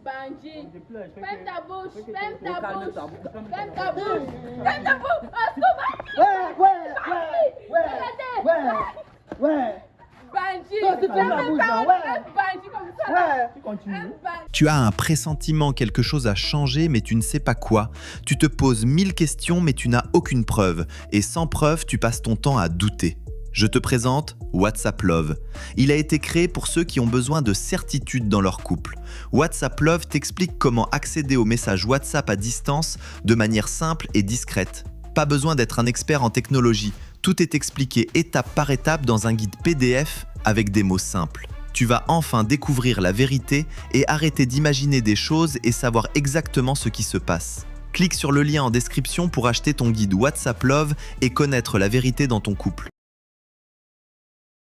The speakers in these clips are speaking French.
Bandit. Je pleure, je fais Ferme que- ta bouche, je fais que- ferme ta calme bouche. ta bouche, calme Ferme ta ta bouche. bouche. Ferme ta bouche. Ouais. Bandit. Toi, tu fermes la bouche, là, ouais. Un bandit comme ça. Tu continues. Un bandit. Tu as un pressentiment, quelque chose a changé, mais tu ne sais pas quoi. Tu te poses 1000 questions, mais tu n'as aucune preuve. Et sans preuve, tu passes ton temps à douter. Je te présente WhatsApp Love. Il a été créé pour ceux qui ont besoin de certitude dans leur couple. WhatsApp Love t'explique comment accéder aux messages WhatsApp à distance de manière simple et discrète. Pas besoin d'être un expert en technologie. Tout est expliqué étape par étape dans un guide PDF avec des mots simples. Tu vas enfin découvrir la vérité et arrêter d'imaginer des choses et savoir exactement ce qui se passe. Clique sur le lien en description pour acheter ton guide WhatsApp Love et connaître la vérité dans ton couple.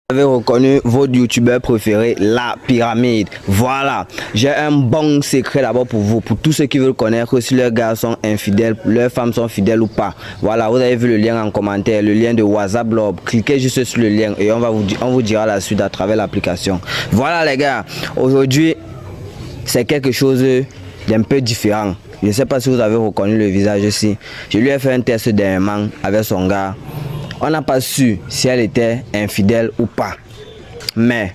Vous avez reconnu votre youtubeur préféré, La Pyramide. Voilà, j'ai un bon secret d'abord pour vous, pour tous ceux qui veulent connaître si leurs gars sont infidèles, leurs femmes sont fidèles ou pas. Voilà, vous avez vu le lien en commentaire, le lien de WhatsApp Love. Cliquez juste sur le lien et on vous dira la suite à travers l'application. Voilà les gars, aujourd'hui c'est quelque chose d'un peu différent. Je ne sais pas si vous avez reconnu le visage ici. Je lui ai fait un test dernièrement avec son gars. On n'a pas su si elle était infidèle ou pas. Mais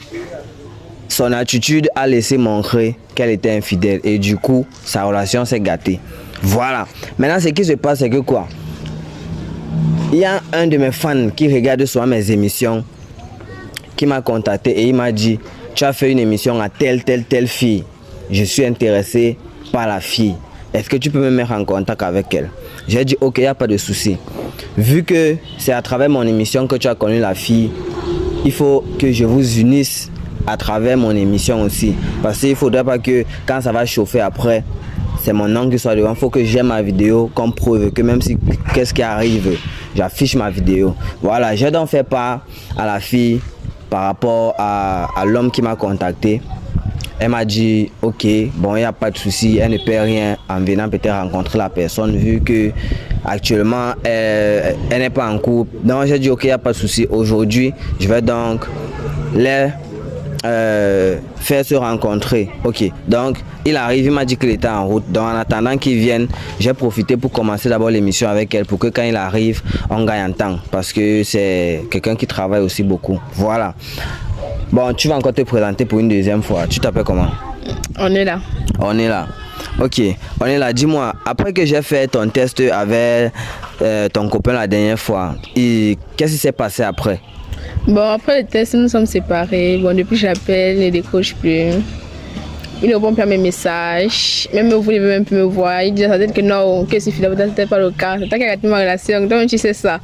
son attitude a laissé montrer qu'elle était infidèle. Et du coup, sa relation s'est gâtée. Voilà. Maintenant, ce qui se passe, c'est que quoi? Il y a un de mes fans qui regarde souvent mes émissions, qui m'a contacté et il m'a dit, tu as fait une émission à telle fille. Je suis intéressé par la fille. Est-ce que tu peux me mettre en contact avec elle? J'ai dit, ok, il n'y a pas de souci. Vu que c'est à travers mon émission que tu as connu la fille, il faut que je vous unisse à travers mon émission aussi. Parce qu'il ne faudrait pas que quand ça va chauffer après, c'est mon nom qui soit devant. Il faut que j'aie ma vidéo comme preuve que même si qu'est-ce qui arrive, j'affiche ma vidéo. Voilà, j'ai donc fait part à la fille par rapport à l'homme qui m'a contacté. Elle m'a dit, ok, bon, il n'y a pas de souci, elle ne perd rien en venant peut-être rencontrer la personne, vu que actuellement, elle n'est pas en couple. Donc, j'ai dit, ok, il n'y a pas de souci. Aujourd'hui, je vais donc les faire se rencontrer. Ok, donc, il arrive, il m'a dit qu'il était en route. Donc, en attendant qu'il vienne, j'ai profité pour commencer d'abord l'émission avec elle, pour que quand il arrive, on gagne en temps. Parce que c'est quelqu'un qui travaille aussi beaucoup. Voilà. Bon, tu vas encore te présenter pour une deuxième fois. Tu t'appelles comment? On est là. On est là. Ok, on est là. Dis-moi, après que j'ai fait ton test avec ton copain la dernière fois, qu'est-ce qui s'est passé après? Bon, après le test, nous sommes séparés. Bon, depuis que j'appelle, il ne décroche plus. Il ne répond plus à mes messages. Même vous ne voulez même plus me voir. Il dit à que non, que c'est finalement peut-être pas le cas. C'est toi qui as gâté ma relation. Donc, tu sais ça.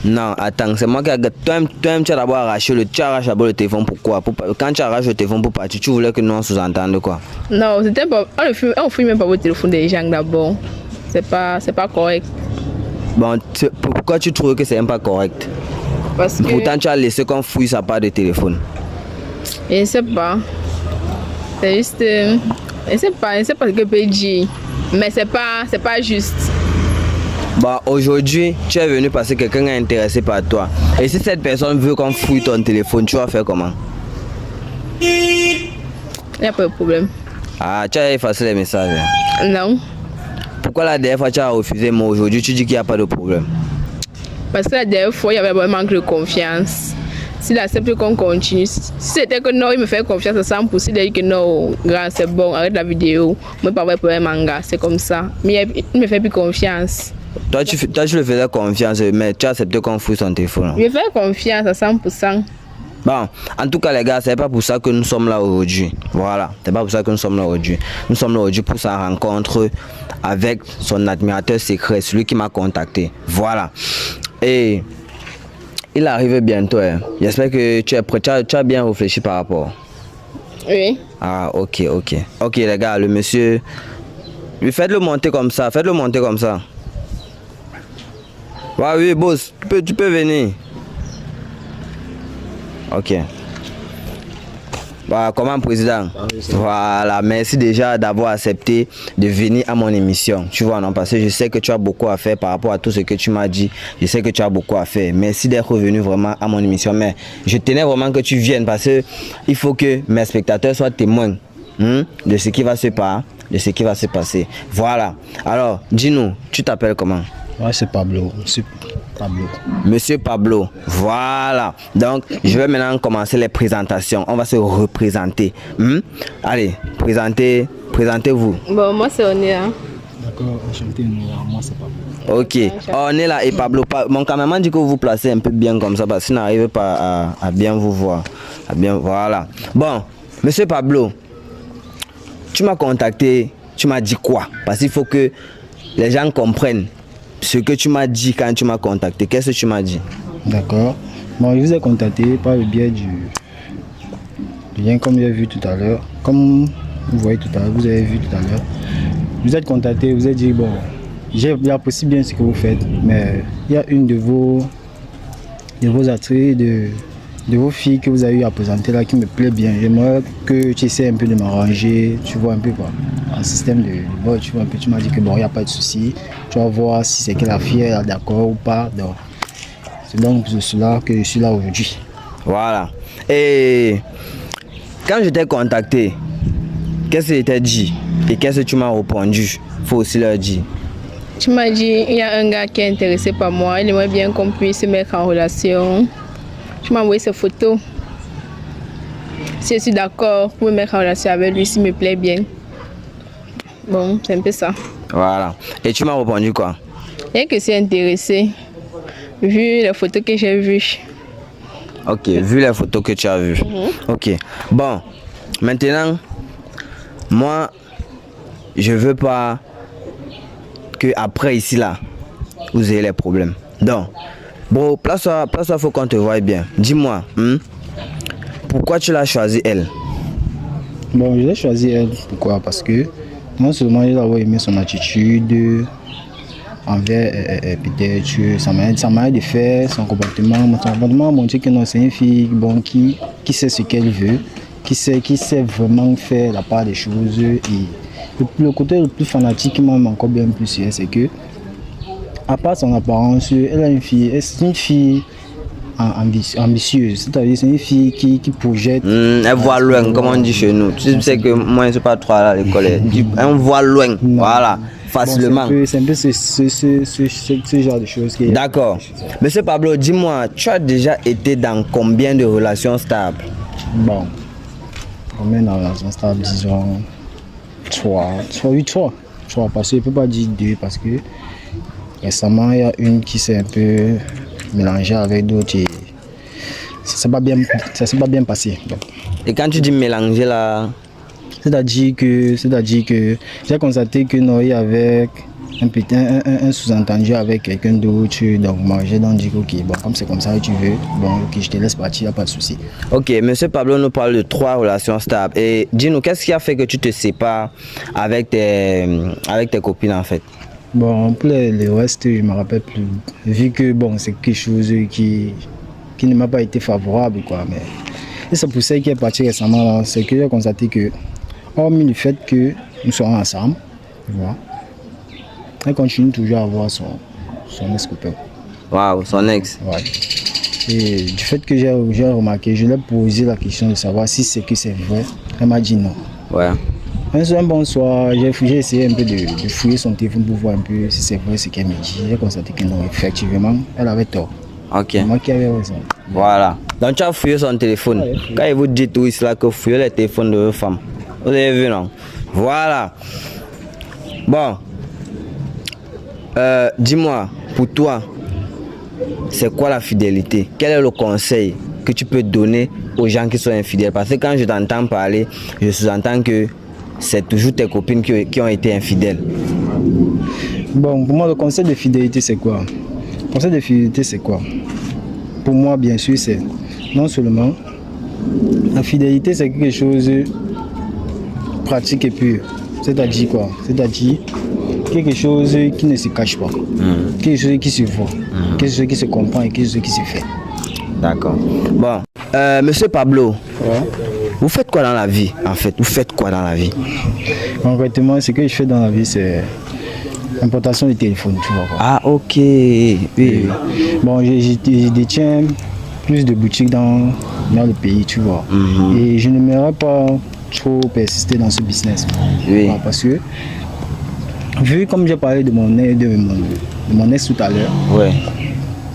Non, attends, c'est moi qui ai gâté. Toi-même, tu as d'abord arraché tu arraches d'abord le téléphone. Pourquoi? Quand tu arraches le téléphone pour partir, tu voulais que nous on sous-entende quoi? Non, c'était pas. On ne fume même pas votre téléphone des gens d'abord. C'est pas correct. Bon, pourquoi tu trouves que c'est même pas correct? Parce que. Pourtant, tu as laissé qu'on fouille sa part de téléphone. Je ne sais pas. C'est juste. Je ne sais pas ce que je peux dire. Mais c'est pas juste. Bon, aujourd'hui, tu es venu parce que quelqu'un est intéressé par toi. Et si cette personne veut qu'on fouille ton téléphone, tu vas faire comment? Il n'y a pas de problème. Ah, tu as effacé les messages. Non. Pourquoi la dernière fois tu as refusé, mais aujourd'hui tu dis qu'il n'y a pas de problème? Parce que la dernière fois, il y avait un manque de confiance. S'il accepte qu'on continue, si c'était que non, il me fait confiance à 100%, il dit que non, grand, c'est bon, arrête la vidéo. Moi, pas vrai pour un manga, c'est comme ça. Mais il me fait plus confiance. Toi, tu le faisais confiance, mais tu as accepté qu'on fouille son téléphone. Je fais confiance à 100%. Bon, en tout cas les gars, c'est pas pour ça que nous sommes là aujourd'hui. Voilà, c'est pas pour ça que nous sommes là aujourd'hui. Nous sommes là aujourd'hui pour sa rencontre avec son admirateur secret, celui qui m'a contacté. Voilà. Et il arrive bientôt. Hein. J'espère que tu es prêt. Tu as bien réfléchi par rapport. Oui. Ah, ok. Ok les gars, le monsieur, faites-le monter comme ça. Faites-le monter comme ça. Ouais, oui, boss, tu peux venir. Ok. Bah, comment président? Voilà, merci déjà d'avoir accepté de venir à mon émission. Tu vois, non, parce que je sais que tu as beaucoup à faire par rapport à tout ce que tu m'as dit. Je sais que tu as beaucoup à faire. Merci d'être venu vraiment à mon émission. Mais je tenais vraiment que tu viennes parce que il faut que mes spectateurs soient témoins de ce qui va se passer. de ce qui va se passer. Voilà. Alors, dis-nous, tu t'appelles comment? Ouais, c'est Pablo. Monsieur Pablo. Monsieur Pablo. Voilà. Donc, je vais maintenant commencer les présentations. On va se représenter. Allez, présentez-vous. Bon, moi c'est Onéa. D'accord, enchanté, moi c'est Pablo. Ok, on est là et Pablo. Mon caméraman dit que vous vous placez un peu bien comme ça parce qu'il n'arrive pas à bien vous voir. Voilà. Bon, monsieur Pablo, tu m'as contacté, tu m'as dit quoi? Parce qu'il faut que les gens comprennent ce que tu m'as dit quand tu m'as contacté. Qu'est-ce que tu m'as dit? D'accord. Bon, je vous ai contacté par le biais du lien comme j'ai vu tout à l'heure. Comme vous voyez tout à l'heure, vous avez vu tout à l'heure. Vous êtes contacté, vous avez dit bon, j'apprécie bien ce que vous faites, mais il y a une de vos attraits, de vos filles que vous avez eu à présenter là qui me plaît bien. J'aimerais que tu essaies un peu de m'arranger, tu vois un peu quoi, un système de bon, tu vois un peu, tu m'as dit que bon, il n'y a pas de souci, tu vas voir si c'est que la fille est d'accord ou pas. Donc, c'est donc pour cela que je suis là aujourd'hui. Voilà. Et quand je t'ai contacté, qu'est-ce que je t'ai dit et qu'est-ce que tu m'as répondu? Faut aussi leur dire. Tu m'as dit il y a un gars qui est intéressé par moi, il aimerait bien qu'on puisse se mettre en relation. Tu m'as envoyé ses photos. Si je suis d'accord pour me mettre en relation avec lui, s'il me plaît bien. Bon, c'est un peu ça. Voilà. Et tu m'as répondu quoi? Rien que c'est intéressé, vu les photos que j'ai vues. Ok, vu les photos que tu as vues. Ok. Bon, maintenant, moi, je veux pas que après ici là, vous ayez les problèmes. Donc, bon, place-toi, faut qu'on te voie bien. Dis-moi, pourquoi tu l'as choisi elle? Bon, je l'ai choisi elle. Pourquoi? Parce que non seulement j'ai aimé son attitude envers peut-être sa manière de faire, son comportement. Son comportement a montré que non, c'est une fille bon, qui sait ce qu'elle veut, qui sait vraiment faire la part des choses. Et le côté le plus fanatique qui m'aime encore bien plus, c'est que, à part son apparence, elle est une fille ambitieuse, c'est-à-dire c'est une fille qui projette. Elle voit loin, comme on dit chez nous. Tu sais que moi je ne suis pas trop à l'école. Elle voit loin, voilà, facilement. Bon, c'est un peu ce genre de choses. D'accord. Monsieur Pablo, dis-moi, tu as déjà été dans combien de relations stables? Bon, combien de relations stables? Disons 3, parce que je ne peux pas dire 2 parce que récemment il y a une qui s'est un peu mélangée avec d'autres et ça ne s'est pas bien passé. Donc. Et quand tu dis mélanger là, c'est-à-dire que j'ai constaté que non, il y avait un sous-entendu avec quelqu'un d'autre, donc moi j'ai donc dit ok, bon comme c'est comme ça que tu veux, bon ok je te laisse partir, il n'y a pas de souci. Ok, monsieur Pablo nous parle de 3 relations stables et dis-nous qu'est-ce qui a fait que tu te sépares avec tes copines en fait? Bon pour les restes je ne me rappelle plus, vu que bon c'est quelque chose qui ne m'a pas été favorable quoi, mais et c'est pour ça qu'il est parti récemment là, c'est que j'ai constaté que hormis le fait que nous sommes ensemble, tu vois, elle continue toujours à avoir son ex-copain. Waouh, son ex. Ouais. Et du fait que j'ai remarqué, je lui ai posé la question de savoir si c'est que c'est vrai. Elle m'a dit non. Ouais. Un bon soir, j'ai essayé un peu de fouiller son téléphone pour voir un peu si c'est vrai ce qu'elle me dit. J'ai constaté que non, effectivement, elle avait tort. Ok. C'est moi qui avais raison. Voilà. Donc tu as fouillé son téléphone. Ouais, quand il vous dit tout ici là que vous fouillez les téléphones de vos femmes. Vous avez vu non? Voilà. Bon. Dis-moi, pour toi, c'est quoi la fidélité? Quel est le conseil que tu peux donner aux gens qui sont infidèles? Parce que quand je t'entends parler, je sous-entends que c'est toujours tes copines qui ont été infidèles. Bon, pour moi, le conseil de fidélité, c'est quoi? Le conseil de fidélité, c'est quoi? Pour moi, bien sûr, c'est non seulement la fidélité, c'est quelque chose de pratique et pur. C'est-à-dire quoi? C'est-à-dire quelque chose qui ne se cache pas, quelque chose qui se voit, quelque chose qui se comprend et quelque chose qui se fait. D'accord. Bon, monsieur Pablo, ouais. Vous faites quoi dans la vie en fait? Vous faites quoi dans la vie? Concrètement, ce que je fais dans la vie, c'est l'importation du téléphone, tu vois. Quoi. Ah, ok. Oui. Bon, je détiens plus de boutiques dans le pays, tu vois. Et je n'aimerais pas trop persister dans ce business. Oui. Parce que, vu comme j'ai parlé de mon ex tout à l'heure, Ouais.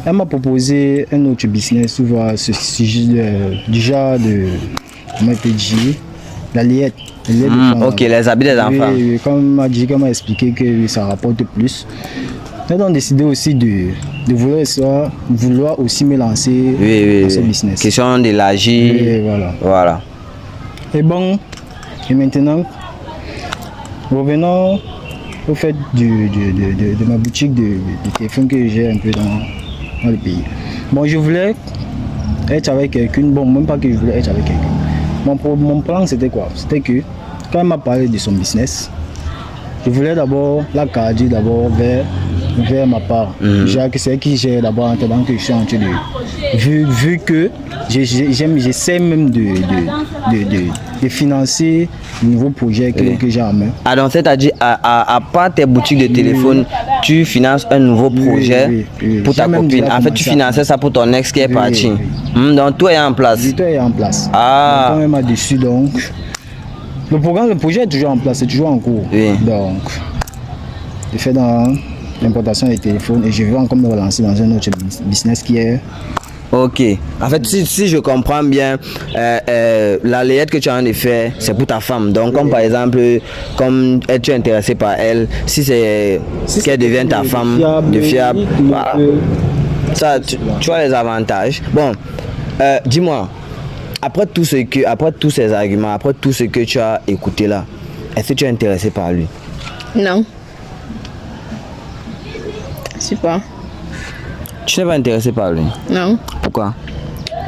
elle m'a proposé un autre business, tu vois, ce sujet du genre de, comment on peut dire, la liette. Ok, les habits des enfants. Oui, comme m'a dit, comme m'a expliqué que ça rapporte plus. Nous avons décidé aussi de vouloir aussi me lancer dans ce business. Question d'élargir. Et voilà. Voilà. Et bon, et maintenant, revenons au fait de ma boutique de téléphone que j'ai un peu dans le pays. Bon, je voulais être avec quelqu'un, bon, même pas que je voulais être avec quelqu'un. Mon plan, c'était quoi? C'était que, quand elle m'a parlé de son business, je voulais d'abord la cadrer d'abord vers ma part. C'est elle qui gère d'abord en attendant que je suis en train de... Vu que j'essaie même de financer le nouveau projet que j'ai en main. Ah donc c'est-à-dire, à part tes boutiques de téléphone, tu finances un nouveau projet pour ta copine. En fait, tu finançais ça pour ton ex qui est parti. Donc tout est en place. Tout est en place. Ah. Quand même dessus, donc... Le projet est toujours en place, c'est toujours en cours. Oui. Donc, je fais dans l'importation des téléphones et je veux encore me relancer dans un autre business qui est... Ok. En fait, si je comprends bien, la layette que tu as en effet, c'est pour ta femme. Donc, comme par exemple, comme tu es intéressé par elle, si c'est qu'elle devienne ta femme de fiable, voilà. Ça, tu as les avantages. Bon, dis-moi, après tous ces arguments, après tout ce que tu as écouté là, est-ce que tu es intéressé par lui? Non. Je sais pas. Tu n'es pas intéressé par lui? Non. Pourquoi?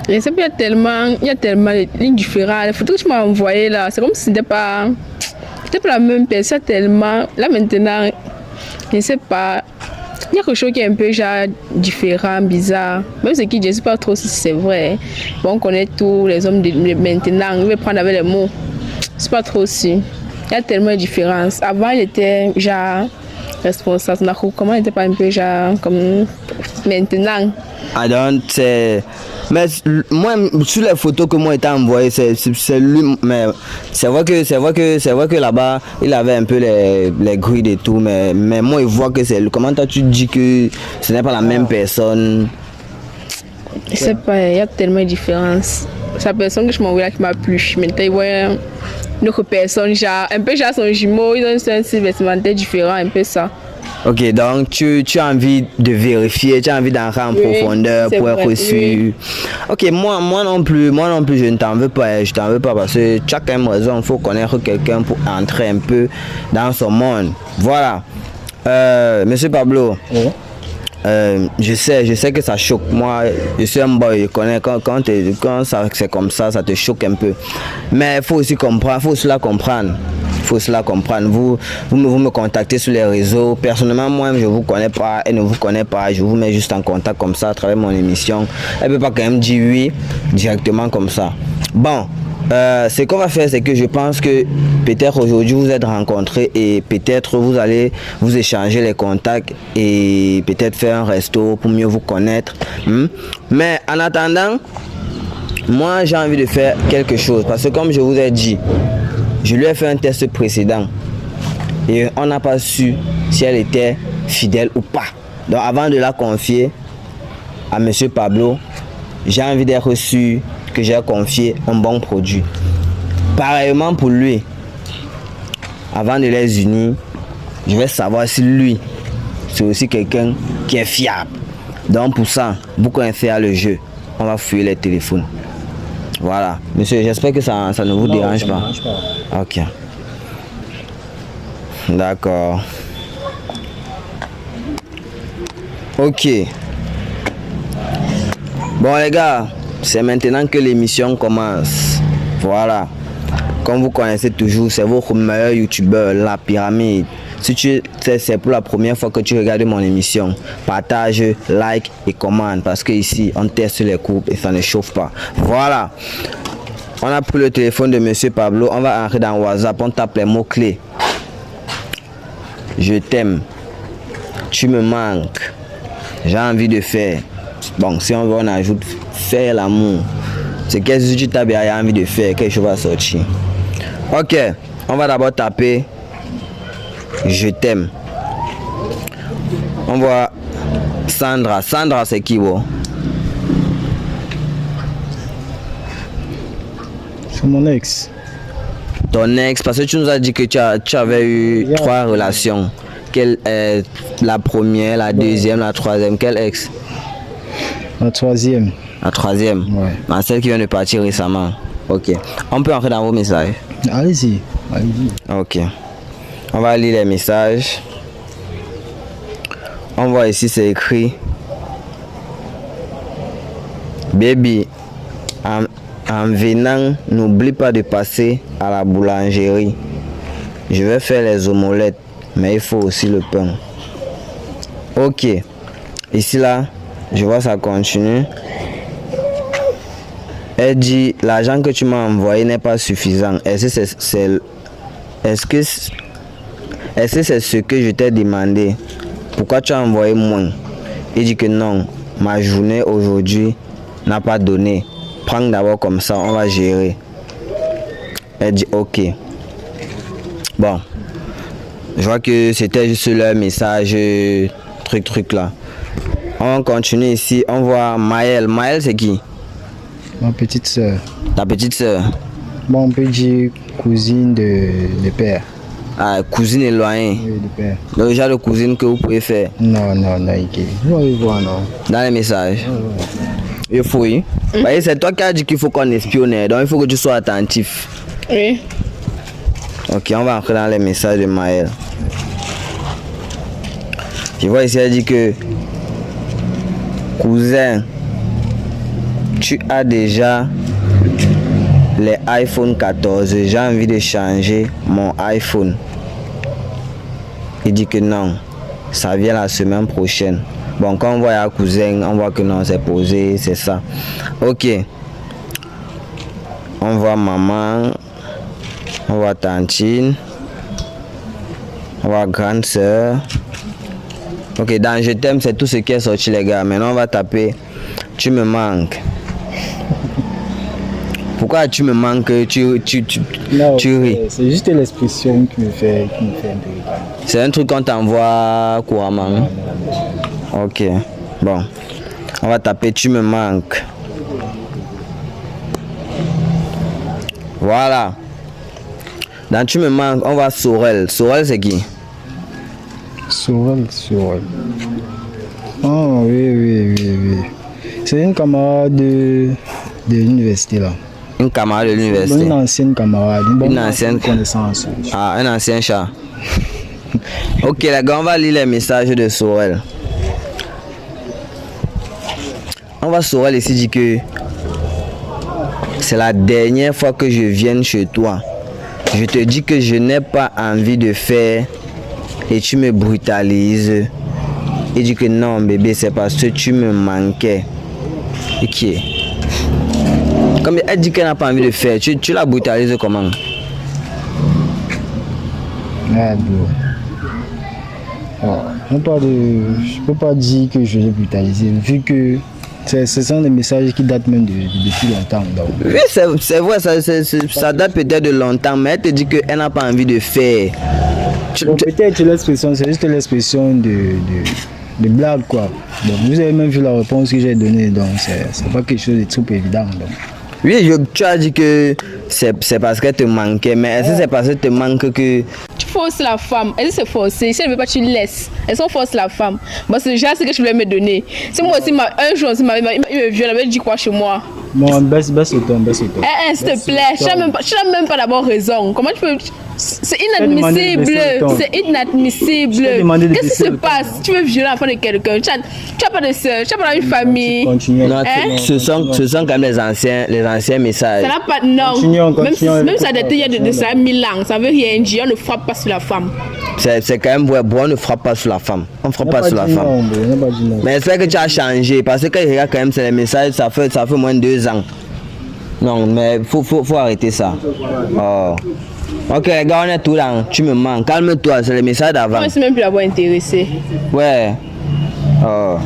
Je sais pas, il y a tellement de lignes différentes. Les photos que tu m'as envoyées là, c'est comme si c'était pas la même personne tellement. Là maintenant, je sais pas. Il y a quelque chose qui est un peu genre différent, bizarre. Même ce qui, je ne sais pas trop si c'est vrai. Bon, on connaît tous les hommes de maintenant, on va prendre avec les mots. C'est pas trop si. Il y a tellement de différences. Avant, il était genre responsable. Comment il n'était pas un peu genre comme maintenant? Ah donc c'est... Mais moi, sur les photos que moi été envoyées, c'est lui. Mais c'est vrai que là-bas, il avait un peu les grilles et tout. Mais moi, il voit que c'est lui. Comment tu dis que ce n'est pas la même personne? Je sais pas, il y a tellement de différences. C'est la personne que je m'envoie là qui m'a plu. Maintenant, il voit une autre personne, genre, un peu genre son jumeau, ils ont un style vestimentaire différent, un peu ça. Ok, donc tu as envie de vérifier, tu as envie d'entrer en profondeur pour être sûr. Oui. Ok, moi non plus, je ne t'en veux pas, parce que tu as quand même raison, il faut connaître quelqu'un pour entrer un peu dans son monde. Voilà. Monsieur Pablo. Oui. Je sais que ça choque. Moi, je suis un boy, je connais quand c'est comme ça, ça te choque un peu. Mais il faut aussi comprendre, faut cela comprendre. Vous me contactez sur les réseaux. Personnellement, moi, je ne vous connais pas, elle ne vous connaît pas. Je vous mets juste en contact comme ça à travers mon émission. Elle ne peut pas quand même dire oui directement comme ça. Bon. Ce qu'on va faire, c'est que je pense que peut-être aujourd'hui vous êtes rencontrés et peut-être vous allez vous échanger les contacts et peut-être faire un resto pour mieux vous connaître. Mais en attendant, moi j'ai envie de faire quelque chose parce que comme je vous ai dit, je lui ai fait un test précédent et on n'a pas su si elle était fidèle ou pas. Donc avant de la confier à Monsieur Pablo, j'ai envie d'être sûr que j'ai confié un bon produit. Pareillement pour lui, avant de les unir, je vais savoir si lui, c'est aussi quelqu'un qui est fiable. Donc pour ça, vous connaissez le jeu, on va fouiller les téléphones. Voilà. Monsieur, j'espère que ça ne vous dérange pas. Ok. D'accord. Ok. Bon les gars, c'est maintenant que l'émission commence. Voilà. Comme vous connaissez toujours, c'est votre meilleur youtubeur, La Pyramide. Si c'est pour la première fois que tu regardes mon émission, partage, like et commente. Parce que ici, on teste les coupes et ça ne chauffe pas. Voilà. On a pris le téléphone de Monsieur Pablo. On va entrer dans WhatsApp. On tape les mots-clés. Je t'aime. Tu me manques. J'ai envie de faire. Bon, si on ajoute faire l'amour. C'est qu'est-ce que tu as envie de faire, quelque chose va sortir. Ok, on va d'abord taper je t'aime. On voit Sandra. Sandra, c'est qui, bon? C'est mon ex. Ton ex, parce que tu nous as dit que tu avais eu 3 relations. Quelle est la première, la deuxième, la troisième? Quelle ex? La troisième. La troisième? Ouais. Ah, celle qui vient de partir récemment. Ok. On peut entrer dans vos messages? Allez-y. Allez-y. Ok. On va lire les messages. On voit ici, c'est écrit. Baby, en venant, n'oublie pas de passer à la boulangerie. Je vais faire les omelettes, mais il faut aussi le pain. Ok. Ici, là, je vois ça continue. Elle dit, l'argent que tu m'as envoyé n'est pas suffisant. Est-ce que c'est ce que je t'ai demandé? Pourquoi tu as envoyé moins? Il dit que non, ma journée aujourd'hui n'a pas donné. Prends d'abord comme ça, on va gérer. Elle dit ok. Bon, je vois que c'était juste le message, truc là. On continue ici, on voit Maëlle. Maëlle, c'est qui? Ma petite soeur. Ta petite soeur? Bon, on peut dire cousine de père. Ah, cousine éloignée. Oui, de père. Le genre de cousine que vous pouvez faire? Non, Ike. Vous allez voir, non. Dans les messages? Il faut, oui. C'est toi qui as dit qu'il faut qu'on espionne, donc il faut que tu sois attentif. Oui. Ok, on va entrer dans les messages de Maëlle. Je vois ici, elle dit que cousin, tu as déjà les iPhone 14. J'ai envie de changer mon iPhone. Il dit que non, ça vient la semaine prochaine. Bon, quand on voit un cousin, on voit que non, c'est posé, c'est ça. Ok. On voit maman. On voit tantine. On voit grande soeur. Ok, dans je t'aime, c'est tout ce qui est sorti, les gars. Maintenant, on va taper tu me manques. Pourquoi tu me manques? Tu ris. C'est juste l'expression qui me fait un peu rire. C'est un truc qu'on t'envoie couramment. Ok, bon. On va taper tu me manques. Voilà. Dans tu me manques, on va Sorel. Sorel, c'est qui? Sorel. Oh, oui. C'est une camarade de l'université, là. Une camarade de l'université. Une ancienne camarade. Une ancienne connaissance. Ah, un ancien chat. Ok, les gars, on va lire les messages de Sorel. On va Sorel ici dit que c'est la dernière fois que je vienne chez toi. Je te dis que je n'ai pas envie de faire et tu me brutalises. Il dit que non, bébé, c'est parce que tu me manquais. Et qui est? Comme elle dit qu'elle n'a pas envie de faire, tu la brutalises comment? Ah, bon. Je ne peux pas dire que je l'ai brutalisé, vu que ce sont des messages qui datent même depuis longtemps. Donc. Oui, c'est vrai, ça date peut-être de longtemps, mais elle te dit qu'elle n'a pas envie de faire. Peut-être l'expression, c'est juste l'expression de blague, quoi. Donc, vous avez même vu la réponse que j'ai donnée, donc c'est pas quelque chose de trop évident. Donc. Oui, tu as dit que c'est parce qu'elle te manquait, mais est-ce que c'est parce qu'elle te manque que... Tu forces la femme. Est-ce que c'est forcé? Si elle ne veut pas, tu laisses. Est-ce qu'on force la femme? Bon, c'est déjà ce que je voulais me donner. Si moi aussi, un jour, il me viole, elle avait dit quoi chez moi? Bon, baisse le ton. S'il te plaît, tu n'as même pas d'abord raison. Comment tu peux... C'est inadmissible. C'est inadmissible. Qu'est-ce qui se passe? Tu veux violer l'enfant de quelqu'un. Tu n'as pas de soeur, tu n'as pas une famille. Non, ce sont quand même les anciens messages. Ça n'a pas... Non. Même ça date il y a de ça 1000 ans. Ça veut rien dire. On ne frappe pas sur la femme. C'est quand même vrai. On ne frappe pas sur la femme. On ne frappe pas sur la femme. Mais j'espère que tu as changé. Parce que quand il regarde quand même, c'est les messages, ça fait moins de 2 ans. Non, mais faut arrêter ça. Oh. Ok, les gars, on est tout là. Tu me manques. Calme-toi, c'est les messages d'avant. Moi, je ne sais même plus l'avoir intéressé. Ouais. Oh.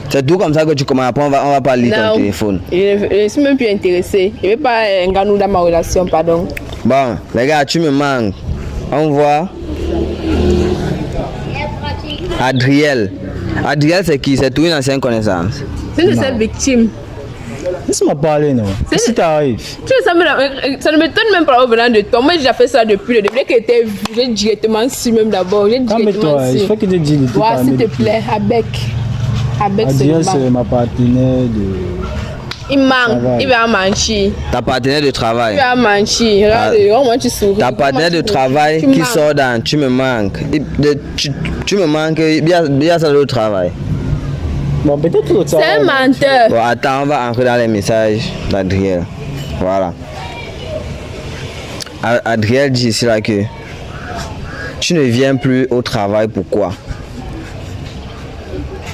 C'est tout comme ça que tu commences. Après, on va pas lire ton téléphone. Je ne suis même plus intéressé. Je ne veux pas un gars dans ma relation, pardon. Bon, les gars, tu me manques. On voit. Adriel. Adriel, c'est qui? C'est tout une ancienne connaissance. C'est une seule victime. Laisse-moi parler, non. Qu'est-ce qui t'arrive? Tu sais, ça ne m'étonne même pas venant de toi. Moi, j'ai déjà fait ça depuis le début. Dès que j'étais vue, j'ai directement su même d'abord. J'ai directement Calme-toi, su. il faut que tu dises. Ouais, s'il te plaît, avec. Avec Adriel, c'est seulement. ma partenaire de. Il manque, Travail. il va mentir. Ta partenaire de travail. Il va mentir. Regarde, comment tu souris. Ta partenaire de travail Tu qui manques. sort dans tu me manques. Tu me manques, il y a ça le travail. Bon, peut-être que ça. C'est un menteur. Bon, attends, on va entrer dans les messages d'Adriel. Voilà. Adriel dit ici là que tu ne viens plus au travail, pourquoi?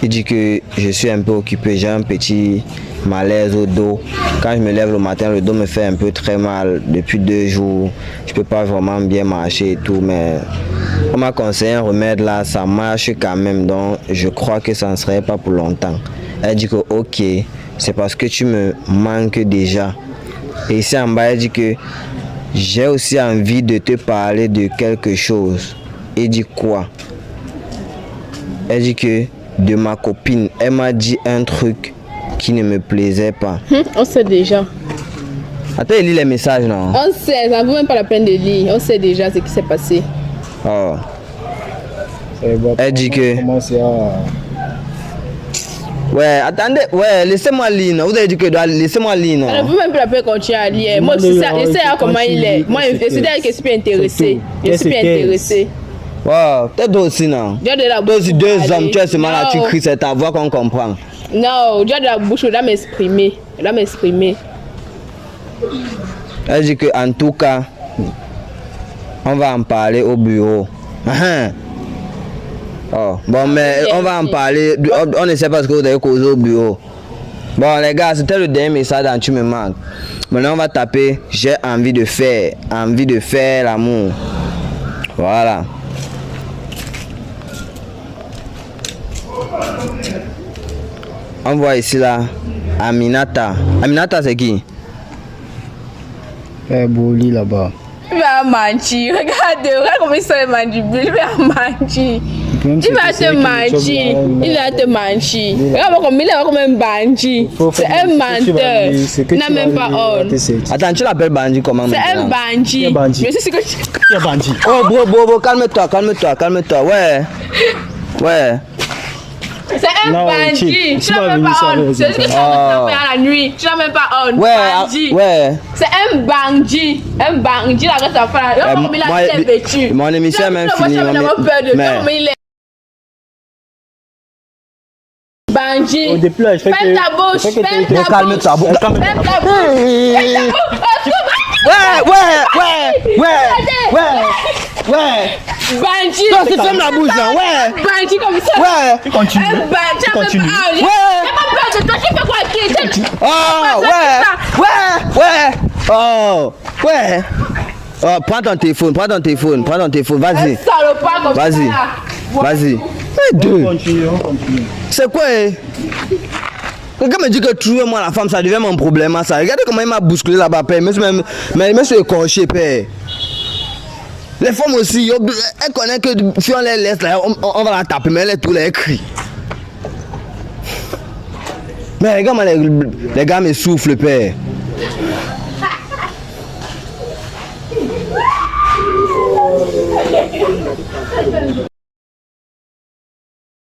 Il dit que je suis un peu occupé, j'ai un petit malaise au dos. Quand je me lève le matin, le dos me fait un peu très mal depuis 2 jours. Je peux pas vraiment bien marcher et tout, mais on m'a conseillé un remède là, ça marche quand même, donc je crois que ça ne serait pas pour longtemps. Elle dit que ok, c'est parce que tu me manques déjà. Et ici en bas, elle dit que j'ai aussi envie de te parler de quelque chose. Elle dit quoi? Elle dit que de ma copine, elle m'a dit un truc qui ne me plaisait pas. On sait déjà. Attends, il lit les messages, non? On sait, ça ne vaut même pas la peine de lire. On sait déjà ce qui s'est passé. Oh. Elle dit que- Commencer à. Ouais, attendez, ouais, laissez-moi lire. Non. Vous avez dit que laissez-moi lire. Ça ne Non. vaut même pas la peine de continuer à lire. Moi, je sais comment il est. Moi, je suis que je suis intéressée. Je suis intéressée. Wow, peut-être toi aussi, non? Dieu de la Toi aussi, bouche. 2 hommes, tu es seulement là, tu Non. cries, c'est ta voix qu'on comprend. Non, Dieu de la bouche, je dois m'exprimer. Je dois m'exprimer. Elle dit que en tout cas, on va en parler au bureau. Oh, bon, mais on va en parler. On ne sait pas ce que vous avez causé au bureau. Bon, les gars, c'était le dernier message dans Tu me manques. Maintenant, on va taper j'ai envie de faire l'amour. Voilà. On voit ici là Aminata. Aminata, c'est qui? Boli là-bas. Il va mentir. Regarde comment il se mandibule. Il va mentir. Il va te mentir. Il va te mentir. Regarde comme il est comme un bandit. C'est un menteur. Il n'a même pas honte. Attends, tu l'appelles bandit comment C'est un maintenant? bandit. Un bandit. Je sais ce que tu... Il y a bandit. Oh bro, calme-toi. Ouais. C'est un Non, bandit. tu Tu n'as vas même venir pas ça, honte. vas-y, C'est ce que tu ça. as fait à la nuit. Tu n'as même pas honte. Bandit. Ouais. C'est un bandit. Un bandit là que ça fait. Regarde comment il a été vêtu. Mon émission est même finie. Moi, j'ai vraiment peur de mais- toi. Comment il est. Bandit. Au début, là, je fais que. Ferme ta bouche. je fais que Ferme t'es- ta Calme-toi, bouche. bro. Ferme ta bouche. Ferme ta bouche. Ouais. Bandit. Toi, tu fermes la bouche là, ouais. Bandit comme ça. Ouais. Tu continues. Un bandit. Tu as même Continue. pas honte. Ouais. J'ai pas peur de toi. Tu fais quoi qui? Oh, ouais. Oh, prends ton téléphone, vas-y. Salopard comme ça. Vas-y. Mais deux. On continue. C'est quoi? Quelqu'un me dit que trouver-moi la femme, ça devient mon problème, ça. Regardez comment il m'a bousculé là-bas, père. Mais je suis écorché, père. Les femmes aussi, elles connaissent que si on les laisse là, on va la taper, mais elles tous les cris. Mais regarde, les gars me soufflent, père.